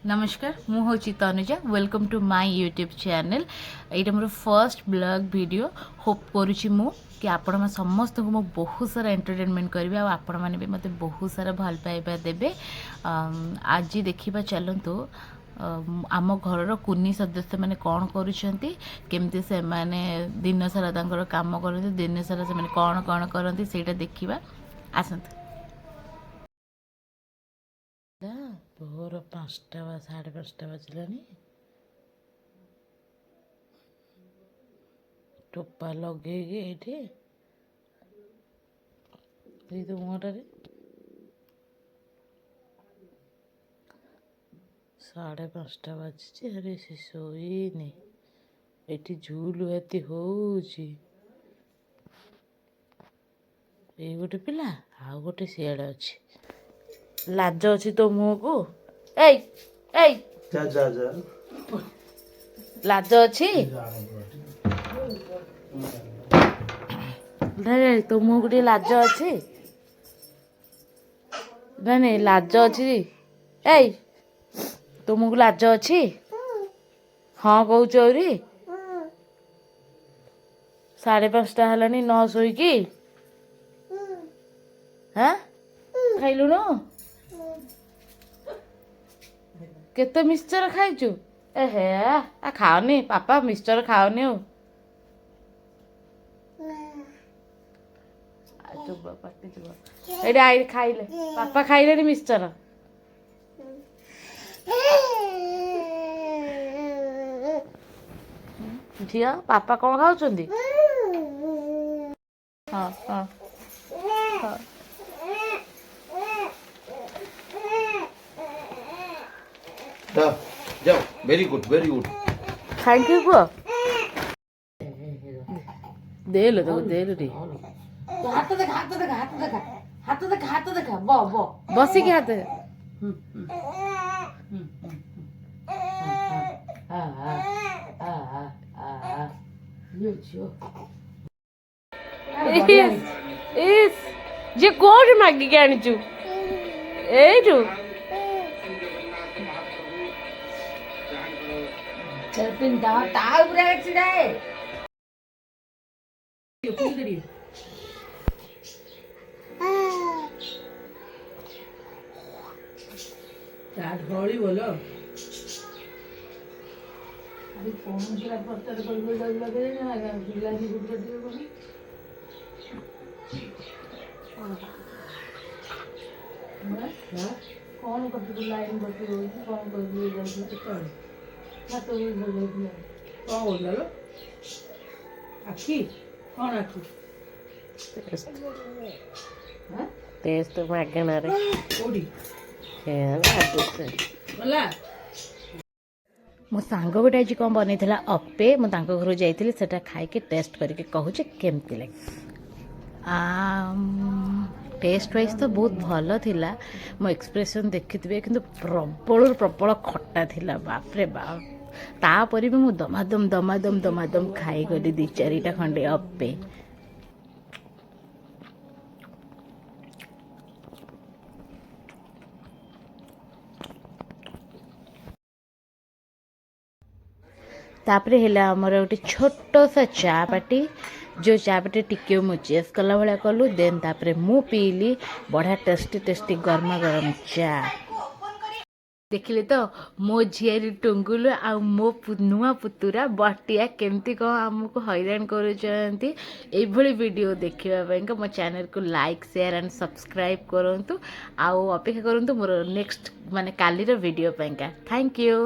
नमस्कार मु हूँ Tanuja welcome to my YouTube channel यहाँ मोर फर्स्ट ब्लॉग वीडियो होप करुँची मु कि आपण समस्त को बहुत सारा एंटरटेनमेंट करी आपण मैंने भी मत बहुत सारा भल पाइबा देबे। आज देखा चलतु आम घर कुनी सदस्य मैंने कौन करमती से मैंने दिन सारा काम करते दिन सारा से कौन कौन करती से देखा आसतु। भोर 5टा 5:30 बजलानी टोपा लगे ये मुहटारे 5:30 बाजी अरे से शोनी ये झुलु हाथी होची ये गोटे पिला आ गोटे सियाड़े अच्छी लाज अच्छी तो मुह को जा जा जा लाज अच्छी नहीं तो मुह को लाज अच्छी नहीं लाज अच्छी ए तो मुह को लाज अच्छी हाँ कौच आहरी 5:30 है न शोईकी हाँ खाइलु न केते मिक्सचर खाइचु एहे आ खाओनी पापा मिक्सचर खाओनी हो चुप पाटी चुप एडे आई खाइले पापा खाइले मिक्सचर झिया पापा कौन खाउछंदी हाँ हाँ हाँ जाओ वेरी गुड थैंक यू को दे लो तो दे लो रे हाथ देखा हाथ देखा हाथ देखा हाथ देखा हाथ देखा बो बो बसी के हाथ इस जे कोड मागी के आनिचु एठु चलपिन ता ता ऊपर छिड़ा है ढोली बोलो अभी फोन से पत्थर पर भी लगे ना बिलानी गुड दियो कोनी कौन करते लाइन बटी होई कौन कर दिए जाते कौन ना तो भी बोल दिया कौन बोल लो आखी कौन आखी हां तेज तो मागना रे ओडी बोला मो सांग गोटे आज कौन बनई अपे मुझे घर जाइली सेटा खाई टेस्ट करके कहूँ केमती लगे टेस्ट वाइज तो बहुत भल थिला मो एक्सप्रेशन देखिथे कि प्रबल प्रबल खट्टा थिला बाप रे बाप तापर भी मुझे दमादम खाई गली 2-4टा खंडे अपे तापरे हेला हमर गोटे छोट सा चा पार्टी जो चा पार्टी टिके मु चेस कला भाया कलु देन तापरे मु पीली बढ़िया टेस्टी टेस्टी गरमा गरम चा देखिले तो मो झियारी टुंगुलु आ मो नुआ पुतुरा बटिया केमती कौन आमको हैरान करुँच वीडियो देखा मो चैनल को लाइक शेयर एंड सब्सक्राइब करूँ आउ अपेक्षा करूँ मोर नेक्स्ट माने कालीर वीडियो पाइंका थैंक यू।